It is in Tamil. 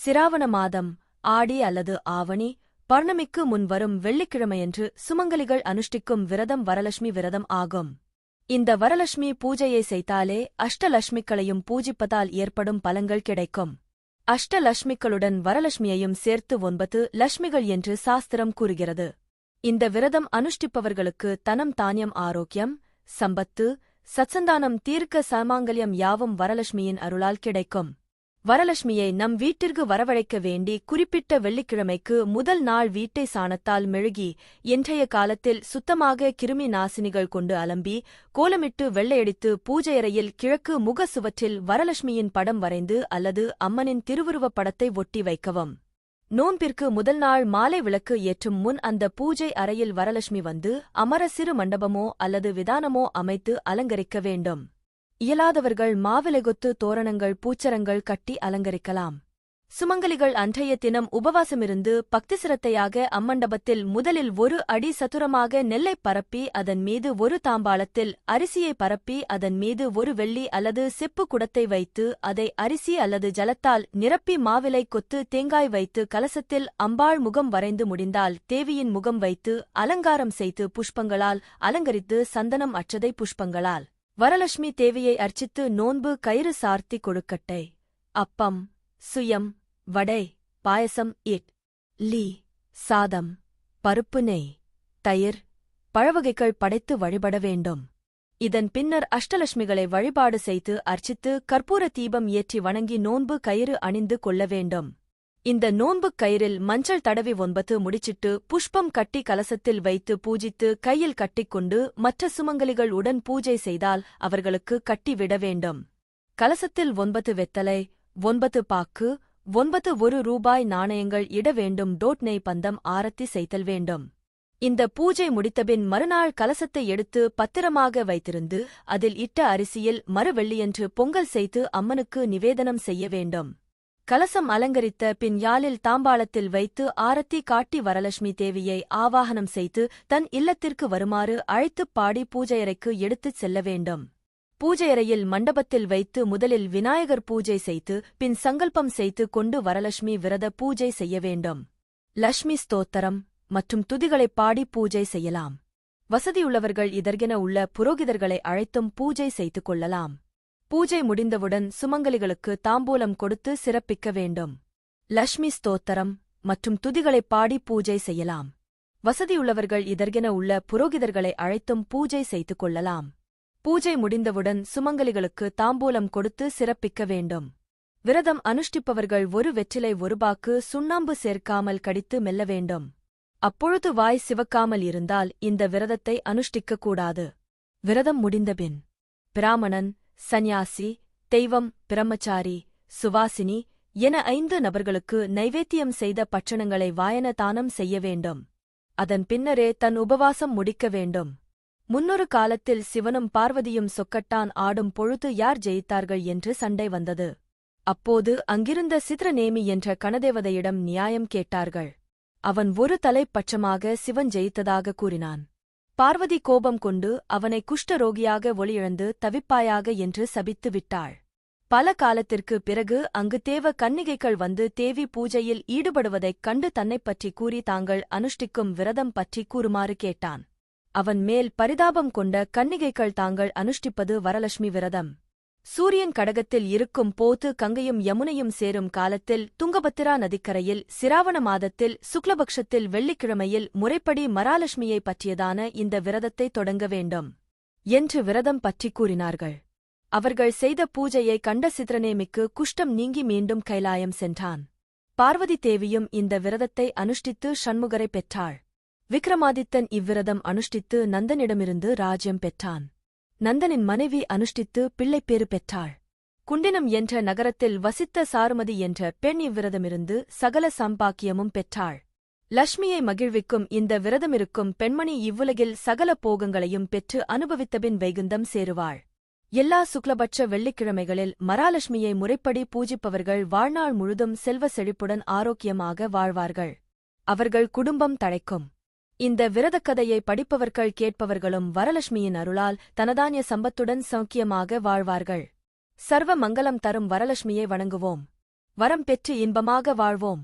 சிராவண மாதம் ஆடி அல்லது ஆவணி பௌர்ணமிக்கு முன்வரும் வெள்ளிக்கிழமையன்று சுமங்கலிகள் அனுஷ்டிக்கும் விரதம் வரலட்சுமி விரதம் ஆகும். இந்த வரலட்சுமி பூஜையை செய்தாலே அஷ்டலட்சுமிகளையும் பூஜிப்பதால் ஏற்படும் பலன்கள் கிடைக்கும். அஷ்டலட்சுமிகளுடன் வரலட்சுமியையும் சேர்த்து 9 லட்சுமிகள் என்று சாஸ்திரம் கூறுகிறது. இந்த விரதம் அனுஷ்டிப்பவர்களுக்கு தனம் தானியம் ஆரோக்கியம் சம்பத்து சத்சந்தானம் தீர்க்க சமாங்கல்யம் யாவும் வரலட்சுமியின் அருளால் கிடைக்கும். வரலட்சுமியை நம் வீட்டிற்கு வரவழைக்க வேண்டி குறிப்பிட்ட வெள்ளிக்கிழமைக்கு முதல் நாள் வீட்டை சாணத்தால் மெழுகி இன்றைய காலத்தில் சுத்தமாக கிருமி நாசினிகள் கொண்டு அலம்பி கோலமிட்டு வெள்ளையடித்து பூஜையறையில் கிழக்கு முக சுவற்றில் வரலட்சுமியின் படம் வரைந்து அல்லது அம்மனின் திருவுருவப் படத்தை ஒட்டி வைக்கவும். நோன்பிற்கு முதல் நாள் மாலை விளக்கு ஏற்றும் முன் அந்த பூஜை அறையில் வரலட்சுமி வந்து அமர சிறு மண்டபமோ அல்லது விதானமோ அமைத்து அலங்கரிக்க வேண்டும். இயலாதவர்கள் மாவிலைகொத்து தோரணங்கள் பூச்சரங்கள் கட்டி அலங்கரிக்கலாம். சுமங்கலிகள் அன்றைய தினம் உபவாசமிருந்து பக்தி சிரத்தையாக அம்மண்டபத்தில் முதலில் 1 அடி சதுரமாக நெல்லை பரப்பி அதன் மீது 1 தாம்பாளத்தில் அரிசியை பரப்பி அதன் மீது 1 வெள்ளி அல்லது செப்பு குடத்தை வைத்து அதை அரிசி அல்லது ஜலத்தால் நிரப்பி மாவிலை கொத்து தேங்காய் வைத்து கலசத்தில் அம்பாள் முகம் வரைந்து முடிந்தால் தேவியின் முகம் வைத்து அலங்காரம் செய்து புஷ்பங்களால் அலங்கரித்து சந்தனம் அட்சதை புஷ்பங்களால் வரலட்சுமி தேவியை அர்ச்சித்து நோன்பு கயிறு சார்த்தி கொழுக்கட்டை அப்பம் சுயம் வடை பாயசம் இட்லி சாதம் பருப்பு நெய் தயிர் பழவகைகள் படைத்து வழிபட வேண்டும். இதன் பின்னர் அஷ்டலட்சுமிகளை வழிபாடு செய்து அர்ச்சித்து கற்பூர தீபம் ஏற்றி வணங்கி நோன்பு கயிறு அணிந்து கொள்ள வேண்டும். இந்த நோன்புக் கயிறில் மஞ்சள் தடவி 9 முடிச்சிட்டு புஷ்பம் கட்டி கலசத்தில் வைத்து பூஜித்து கையில் கட்டிக்கொண்டு மற்ற சுமங்கலிகள் உடன் பூஜை செய்தால் அவர்களுக்கு கட்டிவிட வேண்டும். கலசத்தில் 9 வெத்தலை 9 பாக்கு 9 1 நாணயங்கள் இட வேண்டும். நெய் பந்தம் ஆரத்தி செய்தல் வேண்டும். இந்த பூஜை முடித்தபின் மறுநாள் கலசத்தை எடுத்து பத்திரமாக வைத்திருந்து அதில் இட்ட அரிசியில் மறுவெள்ளியன்று பொங்கல் செய்து அம்மனுக்கு நிவேதனம் செய்ய வேண்டும். கலசம் அலங்கரித்த பின் யாழில் தாம்பாளத்தில் வைத்து ஆரத்தி காட்டி வரலட்சுமி தேவியை ஆவாகனம் செய்து தன் இல்லத்திற்கு வருமாறு அழைத்துப் பாடி பூஜையறைக்கு எடுத்துச் செல்ல வேண்டும். பூஜையறையில் மண்டபத்தில் வைத்து முதலில் விநாயகர் பூஜை செய்து பின் சங்கல்பம் செய்து கொண்டு வரலட்சுமி விரத பூஜை செய்ய வேண்டும். லட்சுமி ஸ்தோத்திரம் மற்றும் துதிகளைப் பாடி பூஜை செய்யலாம். வசதியுள்ளவர்கள் இதற்கென உள்ள புரோகிதர்களை அழைத்தும் பூஜை செய்து கொள்ளலாம். பூஜை முடிந்தவுடன் சுமங்கலிகளுக்கு தாம்பூலம் கொடுத்து சிறப்பிக்க வேண்டும். லட்சுமி ஸ்தோத்திரம் மற்றும் துதிகளைப் பாடி பூஜை செய்யலாம். வசதியுள்ளவர்கள் இதற்கென உள்ள புரோகிதர்களை அழைத்தும் பூஜை செய்து கொள்ளலாம். பூஜை முடிந்தவுடன் சுமங்கலிகளுக்கு தாம்பூலம் கொடுத்து சிறப்பிக்க வேண்டும். விரதம் அனுஷ்டிப்பவர்கள் 1 வெற்றிலை 1 பாக்கு சுண்ணாம்பு சேர்க்காமல் கடித்து மெல்ல வேண்டும். அப்பொழுது வாய் சிவக்காமல் இருந்தால் இந்த விரதத்தை அனுஷ்டிக்கக் கூடாது. விரதம் முடிந்தபின் பிராமணன் சந்நியாசி தெய்வம் பிரம்மச்சாரி சுவாசினி என 5 நபர்களுக்கு நைவேத்தியம் செய்த பட்சணங்களை வாயன தானம் செய்ய வேண்டும். அதன் பின்னரே தன் உபவாசம் முடிக்க வேண்டும். முன்னொரு காலத்தில் சிவனும் பார்வதியும் சொக்கட்டான் ஆடும் பொழுது யார் ஜெயித்தார்கள் என்று சண்டை வந்தது. அப்போது அங்கிருந்த சித்ரநேமி என்ற கணதேவதையிடம் நியாயம் கேட்டார்கள். அவன் ஒரு தலைப்பட்சமாக சிவன் ஜெயித்ததாக கூறினான். பார்வதி கோபம் கொண்டு அவனை குஷ்டரோகியாக ஒளியிழந்து தவிப்பாயாக என்று சபித்து விட்டாள். பல காலத்திற்கு பிறகு அங்கு தேவ கன்னிகைகள் வந்து தேவி பூஜையில் ஈடுபடுவதைக் கண்டு தன்னைப்பற்றி கூறி தாங்கள் அனுஷ்டிக்கும் விரதம் பற்றி கூறுமாறு கேட்டான். அவன் மேல் பரிதாபம் கொண்ட கன்னிகைகள் தாங்கள் அனுஷ்டிப்பது வரலட்சுமி விரதம். சூரியன் கடகத்தில் இருக்கும் போது கங்கையும் யமுனையும் சேரும் காலத்தில் துங்கபத்திரா நதிக்கரையில் சிராவண மாதத்தில் சுக்லபக்ஷத்தில் வெள்ளிக்கிழமையில் முறைப்படி மராலட்சுமியை பற்றியதான இந்த விரதத்தை தொடங்க வேண்டும் என்று விரதம் பற்றி கூறினார்கள். அவர்கள் செய்த பூஜையை கண்ட சித்ரநேமிக்கு குஷ்டம் நீங்கி மீண்டும் கைலாயம் சென்றான். பார்வதி தேவியும் இந்த விரதத்தை அனுஷ்டித்து ஷண்முகரை பெற்றாள். விக்ரமாதித்தன் இவ்விரதம் அனுஷ்டித்து நந்தனிடமிருந்து ராஜ்யம் பெற்றான். நந்தனின் மனைவி அனுஷ்டித்து பிள்ளைப்பேறு பெற்றாள். குண்டினம் என்ற நகரத்தில் வசித்த சாருமதி என்ற பெண் இவ்விரதமிருந்து சகல சம்பாக்கியமும் பெற்றாள். லட்சுமியை மகிழ்விக்கும் இந்த விரதமிருக்கும் பெண்மணி இவ்வுலகில் சகல போகங்களையும் பெற்று அனுபவித்தபின் வைகுந்தம் சேருவாள். எல்லா சுக்லபட்ச வெள்ளிக்கிழமைகளில் மராலட்சுமியை முறைப்படி பூஜிப்பவர்கள் வாழ்நாள் முழுதும் செல்வ செழிப்புடன் ஆரோக்கியமாக வாழ்வார்கள். அவர்கள் குடும்பம் தழைக்கும். இந்த விரதக்கதையை படிப்பவர்கள் கேட்பவர்களும் வரலட்சுமியின் அருளால் தனதானிய சம்பத்துடன் சௌக்கியமாக வாழ்வார்கள். சர்வ மங்கலம் தரும் வரலட்சுமியை வணங்குவோம். வரம் பெற்று இன்பமாக வாழ்வோம்.